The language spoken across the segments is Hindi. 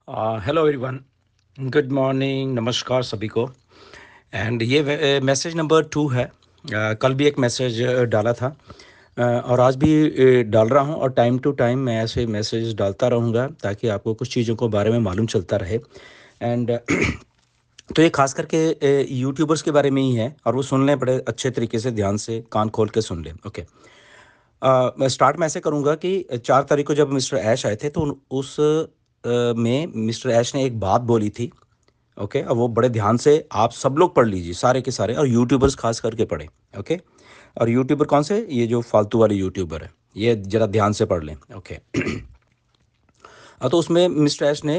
हेलो एवरीवन, गुड मॉर्निंग, नमस्कार सभी को। एंड ये मैसेज नंबर 2 है। कल भी एक मैसेज डाला था और आज भी डाल रहा हूँ, और टाइम टू टाइम मैं ऐसे मैसेज डालता रहूँगा ताकि आपको कुछ चीज़ों को बारे में मालूम चलता रहे। एंड तो ये खास करके यूट्यूबर्स के बारे में ही है, और वो सुन लें बड़े अच्छे तरीके से, ध्यान से कान खोल के सुन लें। ओके। मैं स्टार्ट में ऐसे करूँगा कि 4 तारीख को जब मिस्टर ऐश आए थे तो में मिस्टर ऐश ने एक बात बोली थी। ओके, और वो बड़े ध्यान से आप सब लोग पढ़ लीजिए, सारे के सारे, और यूट्यूबर्स खास करके पढ़ें। ओके। और यूट्यूबर कौन से? ये जो फालतू वाले यूट्यूबर है, ये ज़रा ध्यान से पढ़ लें। ओके। तो उसमें मिस्टर ऐश ने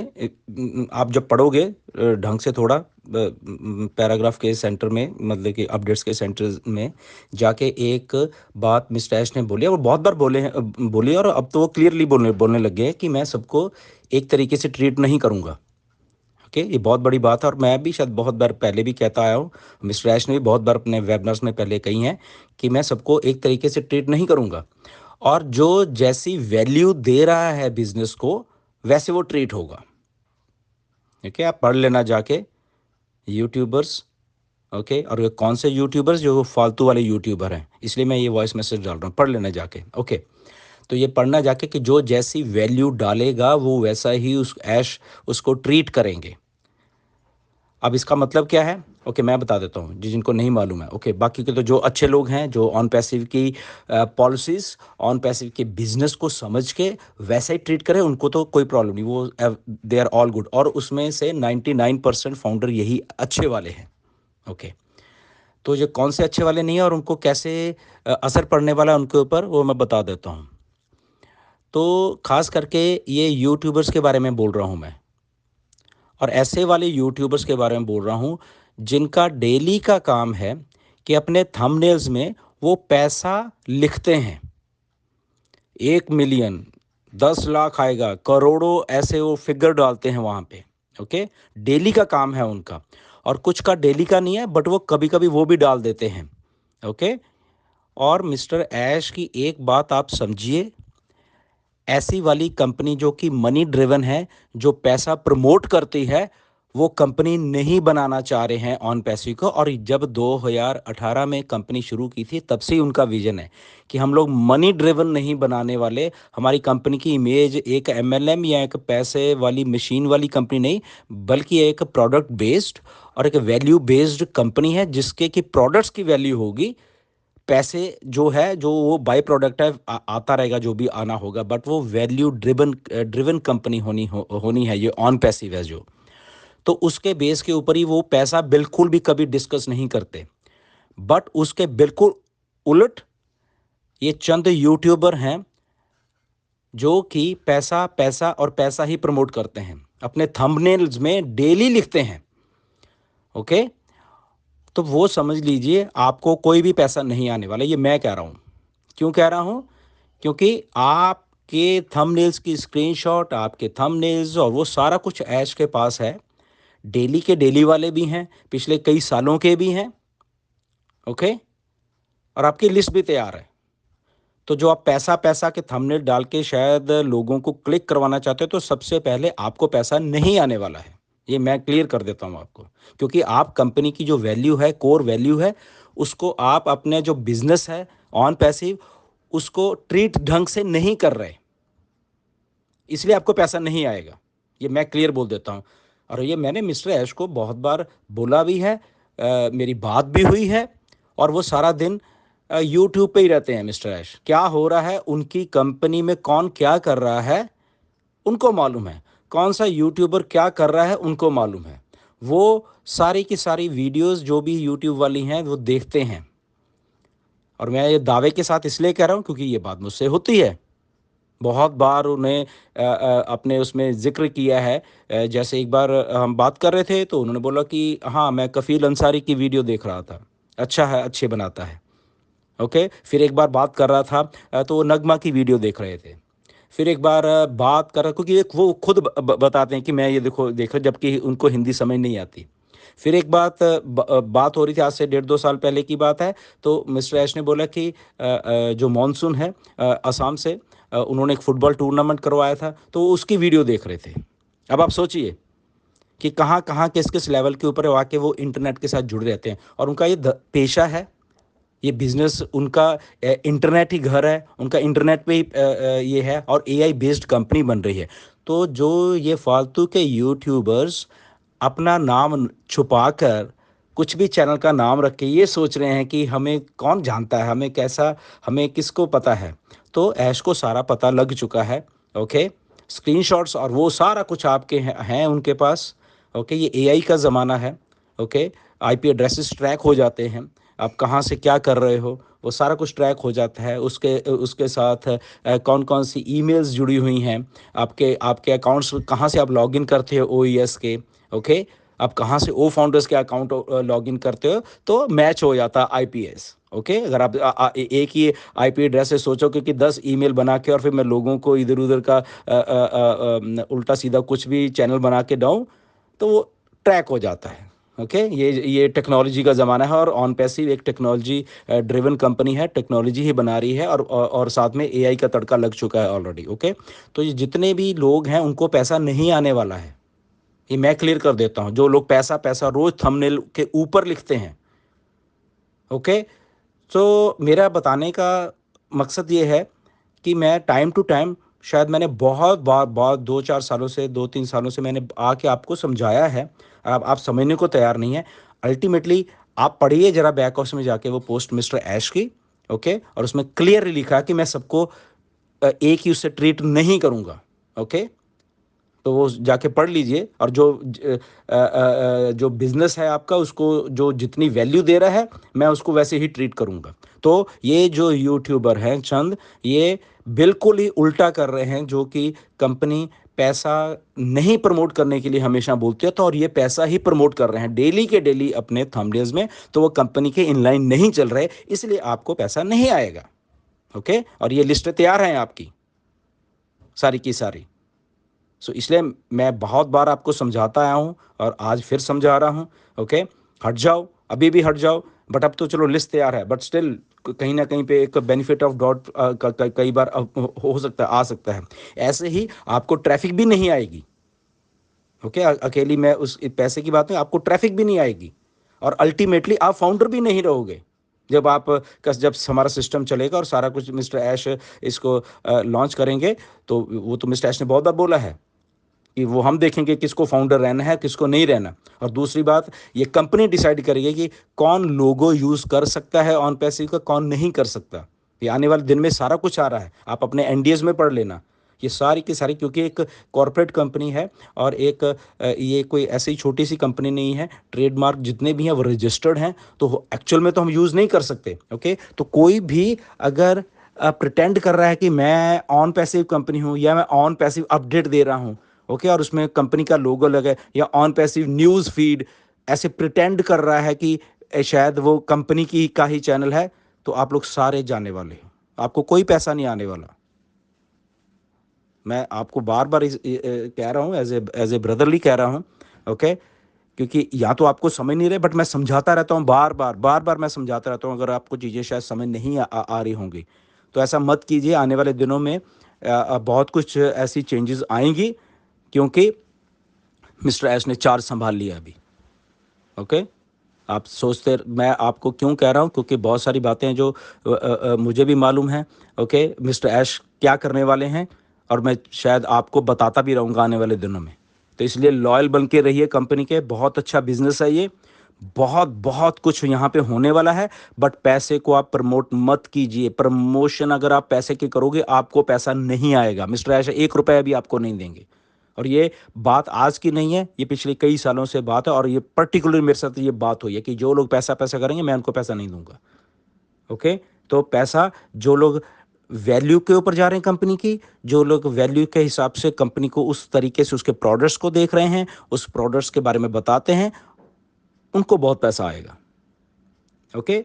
आप जब पढ़ोगे ढंग से, थोड़ा पैराग्राफ के सेंटर में, मतलब कि अपडेट्स के सेंटर में जाके एक बात मिस्टर ऐश ने बोली, और वो बहुत बार बोली, और अब तो वो क्लियरली बोलने लग गए हैं कि मैं सबको एक तरीके से ट्रीट नहीं करूँगा। ओके, ये बहुत बड़ी बात है, और मैं भी शायद बहुत बार पहले भी कहता आया हूँ, मिस्टर ऐश ने भी बहुत बार अपने वेबनार्स में पहले कही हैं कि मैं सबको एक तरीके से ट्रीट नहीं करूँगा, और जो जैसी वैल्यू दे रहा है बिजनेस को वैसे वो ट्रीट होगा। ओके, आप पढ़ लेना जाके यूट्यूबर्स। ओके, और ये कौन से यूट्यूबर्स? जो फालतू वाले यूट्यूबर हैं, इसलिए मैं ये वॉइस मैसेज डाल रहा हूँ, पढ़ लेना जाके। ओके। तो ये पढ़ना जाके कि जो जैसी वैल्यू डालेगा वो वैसा ही उस ऐश उसको ट्रीट करेंगे। अब इसका मतलब क्या है? ओके, मैं बता देता हूँ जिनको नहीं मालूम है। ओके, बाकी के तो जो अच्छे लोग हैं, जो ऑन पैसिव की पॉलिसीज़, ऑन पैसिव के बिजनेस को समझ के वैसा ही ट्रीट करें, उनको तो कोई प्रॉब्लम नहीं, वो दे आर ऑल गुड, और उसमें से 99% फाउंडर यही अच्छे वाले हैं। ओके। तो ये कौन से अच्छे वाले नहीं है और उनको कैसे असर पड़ने वाला है उनके ऊपर, वो मैं बता देता हूँ। तो खास करके ये यूट्यूबर्स के बारे में बोल रहा हूँ मैं, और ऐसे वाले यूट्यूबर्स के बारे में बोल रहा हूँ जिनका डेली का काम है कि अपने थंबनेल्स में वो पैसा लिखते हैं। 1 मिलियन, 10 लाख आएगा, करोड़ों, ऐसे वो फिगर डालते हैं वहाँ पे। ओके, डेली का काम है उनका, और कुछ का डेली का नहीं है, बट वो कभी कभी वो भी डाल देते हैं। ओके। और मिस्टर ऐश की एक बात आप समझिए, ऐसी वाली कंपनी जो कि मनी ड्रिवन है, जो पैसा प्रमोट करती है, वो कंपनी नहीं बनाना चाह रहे हैं ऑन पैसिव को। और जब 2018 में कंपनी शुरू की थी तब से ही उनका विजन है कि हम लोग मनी ड्रिवन नहीं बनाने वाले। हमारी कंपनी की इमेज एक एमएलएम या एक पैसे वाली मशीन वाली कंपनी नहीं, बल्कि एक प्रोडक्ट बेस्ड और एक वैल्यू बेस्ड कंपनी है, जिसके कि प्रोडक्ट्स की वैल्यू होगी, पैसे जो है, जो वो बाय प्रोडक्ट है, आता रहेगा जो भी आना होगा, बट वो वैल्यू ड्रिवन कंपनी होनी है ये ऑन पैसिव है जो। तो उसके बेस के ऊपर ही वो पैसा बिल्कुल भी कभी डिस्कस नहीं करते। बट उसके बिल्कुल उलट ये चंद यूट्यूबर हैं जो कि पैसा पैसा और पैसा ही प्रमोट करते हैं, अपने थंबनेल्स में डेली लिखते हैं। ओके। तो वो समझ लीजिए आपको कोई भी पैसा नहीं आने वाला, ये मैं कह रहा हूँ। क्यों कह रहा हूँ? क्योंकि आपके थंबनेल्स की स्क्रीनशॉट, आपके थंबनेल्स और वो सारा कुछ ऐश के पास है। डेली के डेली वाले भी हैं, पिछले कई सालों के भी हैं। ओके। और आपकी लिस्ट भी तैयार है। तो जो आप पैसा पैसा के थंबनेल डाल के शायद लोगों को क्लिक करवाना चाहते हो, तो सबसे पहले आपको पैसा नहीं आने वाला है, ये मैं क्लियर कर देता हूँ आपको। क्योंकि आप कंपनी की जो वैल्यू है, कोर वैल्यू है, उसको आप अपने जो बिजनेस है ऑन पैसिव, उसको ट्रीट ढंग से नहीं कर रहे, इसलिए आपको पैसा नहीं आएगा। ये मैं क्लियर बोल देता हूँ, और ये मैंने मिस्टर ऐश को बहुत बार बोला भी है, मेरी बात भी हुई है। और वो सारा दिन यूट्यूब पे ही रहते हैं। मिस्टर ऐश, क्या हो रहा है उनकी कंपनी में, कौन क्या कर रहा है उनको मालूम है, कौन सा यूट्यूबर क्या कर रहा है उनको मालूम है। वो सारी की सारी वीडियोस जो भी यूट्यूब वाली हैं वो देखते हैं। और मैं ये दावे के साथ इसलिए कह रहा हूँ क्योंकि ये बात मुझसे होती है। बहुत बार उन्हें अपने उसमें ज़िक्र किया है। जैसे एक बार हम बात कर रहे थे तो उन्होंने बोला कि हाँ, मैं कफ़ील अंसारी की वीडियो देख रहा था, अच्छा है, अच्छे बनाता है। ओके। फिर एक बार बात कर रहा था तो वो नगमा की वीडियो देख रहे थे। फिर एक बार बात कर रहा, क्योंकि एक वो खुद बताते हैं कि मैं ये देखो देख रहा, जबकि उनको हिंदी समझ नहीं आती। फिर एक बात हो रही थी, आज से 1.5-2 साल पहले की बात है। तो मिस्टर ऐश ने बोला कि जो मॉनसून है असम से, उन्होंने एक फ़ुटबॉल टूर्नामेंट करवाया था, तो वो उसकी वीडियो देख रहे थे। अब आप सोचिए कि कहाँ कहाँ किस किस लेवल के ऊपर आके वो इंटरनेट के साथ जुड़ रहते हैं, और उनका ये पेशा है, ये बिजनेस उनका, इंटरनेट ही घर है उनका, इंटरनेट पे ही ये है, और एआई बेस्ड कंपनी बन रही है। तो जो ये फालतू के यूट्यूबर्स अपना नाम छुपा कर कुछ भी चैनल का नाम रख के ये सोच रहे हैं कि हमें कौन जानता है, हमें कैसा, हमें किसको पता है, तो ऐश को सारा पता लग चुका है। ओके, स्क्रीनशॉट्स और वो सारा कुछ आपके हैं उनके पास। ओके, ये एआई का ज़माना है। ओके, आईपी एड्रेसेस ट्रैक हो जाते हैं, आप कहाँ से क्या कर रहे हो वो सारा कुछ ट्रैक हो जाता है। उसके उसके साथ कौन कौन सी ईमेल्स जुड़ी हुई हैं, आपके आपके अकाउंट्स कहाँ से आप लॉगिन करते हो ओईएस के। ओके, आप कहाँ से ओ फाउंडर्स के अकाउंट लॉगिन करते हो, तो मैच हो जाता है आईपीएस। ओके, अगर आप एक ही आईपी एड्रेस से सोचो कि 10 ईमेल बना के और फिर मैं लोगों को इधर उधर का उल्टा सीधा कुछ भी चैनल बना के डाऊँ, तो वो ट्रैक हो जाता है। ओके, ये टेक्नोलॉजी का ज़माना है, और ऑन पैसिव एक टेक्नोलॉजी ड्रिवन कंपनी है, टेक्नोलॉजी ही बना रही है, और साथ में एआई का तड़का लग चुका है ऑलरेडी। ओके, तो ये जितने भी लोग हैं उनको पैसा नहीं आने वाला है, ये मैं क्लियर कर देता हूँ। जो लोग पैसा पैसा रोज थंबनेल के ऊपर लिखते हैं, ओके, तो मेरा बताने का मकसद ये है कि मैं टाइम टू टाइम, शायद मैंने बहुत बार बहुत 2-4 सालों से, 2-3 सालों से मैंने आके आपको समझाया है, आप समझने को तैयार नहीं है। अल्टीमेटली आप पढ़िए ज़रा बैक ऑफिस में जाके वो पोस्ट मिस्टर ऐश की। ओके, और उसमें क्लियरली लिखा है कि मैं सबको एक ही उससे ट्रीट नहीं करूँगा। ओके, तो वो जाके पढ़ लीजिए, और जो बिजनेस है आपका उसको जो जितनी वैल्यू दे रहा है मैं उसको वैसे ही ट्रीट करूंगा। तो ये जो यूट्यूबर हैं चंद, ये बिल्कुल ही उल्टा कर रहे हैं, जो कि कंपनी पैसा नहीं प्रमोट करने के लिए हमेशा बोलती है, तो और ये पैसा ही प्रमोट कर रहे हैं डेली के डेली अपने थंबनेल्स में, तो वो कंपनी के इनलाइन नहीं चल रहे, इसलिए आपको पैसा नहीं आएगा। ओके, और ये लिस्ट तैयार है आपकी सारी की सारी। सो इसलिए मैं बहुत बार आपको समझाता आया हूँ, और आज फिर समझा रहा हूँ। ओके, हट जाओ, अभी भी हट जाओ, बट अब तो चलो लिस्ट तैयार है, बट स्टिल कहीं ना कहीं पे एक बेनिफिट ऑफ डाउट कई बार हो सकता है, आ सकता है। ऐसे ही आपको ट्रैफिक भी नहीं आएगी। ओके, अकेली मैं उस पैसे की बात नहीं, आपको ट्रैफिक भी नहीं आएगी, और अल्टीमेटली आप फाउंडर भी नहीं रहोगे। जब जब हमारा सिस्टम चलेगा और सारा कुछ मिस्टर ऐश इसको लॉन्च करेंगे, तो वो तो मिस्टर ऐश ने बहुत बार बोला है कि वो हम देखेंगे किसको फाउंडर रहना है, किसको नहीं रहना। और दूसरी बात, ये कंपनी डिसाइड करेगी कि कौन लोगो यूज़ कर सकता है ऑन पैसिव का, कौन नहीं कर सकता। ये आने वाले दिन में सारा कुछ आ रहा है, आप अपने एनडीएस में पढ़ लेना ये सारी की सारी, क्योंकि एक कॉरपोरेट कंपनी है, और ये कोई ऐसी छोटी सी कंपनी नहीं है। ट्रेडमार्क जितने भी हैं वो रजिस्टर्ड हैं, तो एक्चुअल में तो हम यूज़ नहीं कर सकते। ओके, तो कोई भी अगर प्रिटेंड कर रहा है कि मैं ऑन पैसिव कंपनी हूँ, या मैं ऑन पैसिव अपडेट दे रहा हूँ, ओके, और उसमें कंपनी का लोगो लगा है, या ऑन पैसिव न्यूज़ फीड ऐसे प्रिटेंड कर रहा है कि शायद वो कंपनी की का ही चैनल है, तो आप लोग सारे जाने वाले हो, आपको कोई पैसा नहीं आने वाला। मैं आपको बार बार कह रहा हूँ, एज ए ब्रदरली कह रहा हूँ। ओके, क्योंकि या तो आपको समझ नहीं रहे, बट मैं समझाता रहता हूँ, बार बार मैं समझाता रहता हूँ। अगर आपको चीज़ें शायद समझ नहीं आ रही होंगी, तो ऐसा मत कीजिए। आने वाले दिनों में बहुत कुछ ऐसी चेंजेस आएंगी, क्योंकि मिस्टर एस ने चार्ज संभाल लिया अभी। ओके, आप सोचते, मैं आपको क्यों कह रहा हूँ, क्योंकि बहुत सारी बातें हैं जो मुझे भी मालूम है। ओके, मिस्टर ऐश क्या करने वाले हैं, और मैं शायद आपको बताता भी रहूँगा आने वाले दिनों में। तो इसलिए लॉयल बन के रहिए कंपनी के, बहुत अच्छा बिजनेस है ये, बहुत बहुत कुछ यहाँ पे होने वाला है। बट पैसे को आप प्रमोट मत कीजिए, प्रमोशन अगर आप पैसे की करोगे आपको पैसा नहीं आएगा। मिस्टर ऐश 1 रुपया भी आपको नहीं देंगे, और ये बात आज की नहीं है, ये पिछले कई सालों से बात है, और ये पर्टिकुलर मेरे साथ ये बात हुई है कि जो लोग पैसा पैसा करेंगे मैं उनको पैसा नहीं दूंगा। ओके, तो पैसा, जो लोग वैल्यू के ऊपर जा रहे हैं कंपनी की, जो लोग वैल्यू के हिसाब से कंपनी को उस तरीके से उसके प्रोडक्ट्स को देख रहे हैं, उस प्रोडक्ट्स के बारे में बताते हैं, उनको बहुत पैसा आएगा। ओके,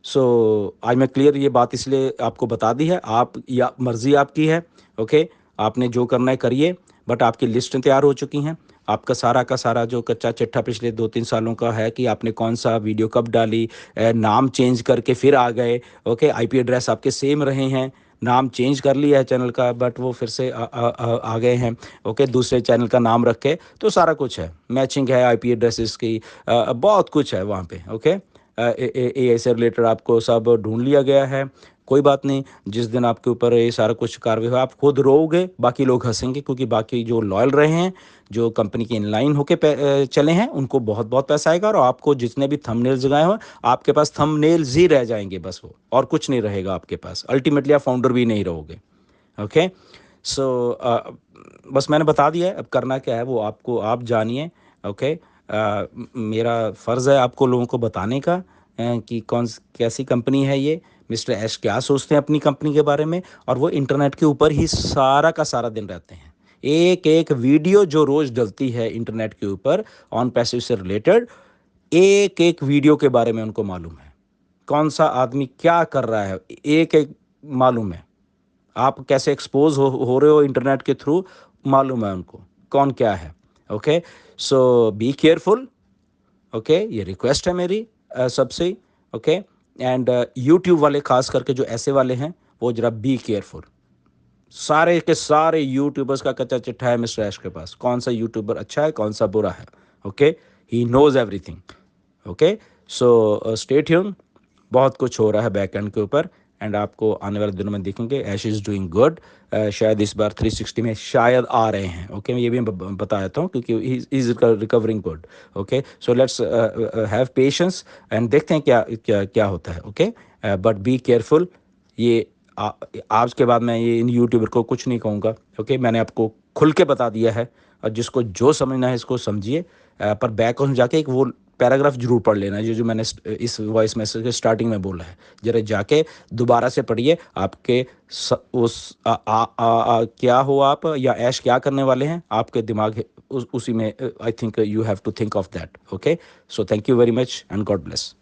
सो आज मैं क्लियर ये बात इसलिए आपको बता दी है, आप या मर्जी आपकी है। ओके, आपने जो करना है करिए, बट आपकी लिस्ट तैयार हो चुकी हैं। आपका सारा का सारा जो कच्चा चिट्ठा पिछले 2-3 सालों का है कि आपने कौन सा वीडियो कब डाली, नाम चेंज करके फिर आ गए। ओके, आईपी एड्रेस आपके सेम रहे हैं, नाम चेंज कर लिया है चैनल का, बट वो फिर से आ गए हैं। ओके, दूसरे चैनल का नाम रख के, तो सारा कुछ है, मैचिंग है आईपी एड्रेसेस की, बहुत कुछ है वहाँ पे। ओके, ए से रिलेटेड आपको सब ढूंढ लिया गया है। कोई बात नहीं, जिस दिन आपके ऊपर ये सारा कुछ कार्रवाई हो, आप खुद रोओगे, बाकी लोग हंसेंगे, क्योंकि बाकी जो लॉयल रहे हैं, जो कंपनी के इनलाइन होके चले हैं, उनको बहुत बहुत पैसा आएगा, और आपको जितने भी थंबनेल्स लगाए हो, आपके पास थंबनेल्स ही रह जाएंगे बस, वो और कुछ नहीं रहेगा आपके पास। अल्टीमेटली आप फाउंडर भी नहीं रहोगे। ओके, सो बस मैंने बता दिया है, अब करना क्या है वो आपको आप जानिए। ओके, मेरा फ़र्ज़ है आपको लोगों को बताने का कि कैसी कंपनी है ये, मिस्टर ऐश क्या सोचते हैं अपनी कंपनी के बारे में, और वो इंटरनेट के ऊपर ही सारा का सारा दिन रहते हैं। एक एक वीडियो जो रोज़ डलती है इंटरनेट के ऊपर ऑन पैसिव से रिलेटेड, एक एक वीडियो के बारे में उनको मालूम है, कौन सा आदमी क्या कर रहा है, एक एक मालूम है। आप कैसे एक्सपोज हो रहे हो इंटरनेट के थ्रू, मालूम है उनको कौन क्या है। Okay, so be careful. Okay, ये रिक्वेस्ट है मेरी सबसे। ओके, एंड यूट्यूब वाले खास करके जो ऐसे वाले हैं, वो जरा बी केयरफुल। सारे के सारे यूट्यूबर्स का कच्चा चिट्ठा है मिस्टर ऐश के पास, कौन सा यूट्यूबर अच्छा है, कौन सा बुरा है। Okay, he knows everything. Okay, so stay tune, बहुत कुछ हो रहा है बैक एंड के ऊपर, एंड आपको आने वाले दिनों में देखेंगे ऐश इज़ डूइंग गुड। शायद इस बार 360 में शायद आ रहे हैं। ओके, ये भी मैं बता देता हूँ, क्योंकि he is recovering good. Okay, so let's have patience, and देखते हैं क्या क्या क्या होता है। Okay, but be careful. ये आ, आज के बाद मैं ये इन यूट्यूबर को कुछ नहीं कहूँगा। ओके, मैंने आपको खुल के बता दिया है, और जिसको जो समझना है इसको समझिए। पर बैक ऑन जाके एक वो पैराग्राफ जरूर पढ़ लेना, जो जो मैंने इस वॉइस मैसेज के स्टार्टिंग में बोला है, जरा जाके दोबारा से पढ़िए। आपके क्या हो आप, या ऐश क्या करने वाले हैं, आपके दिमाग उसी में I think you have to think of that. Okay, so thank you very much and God bless.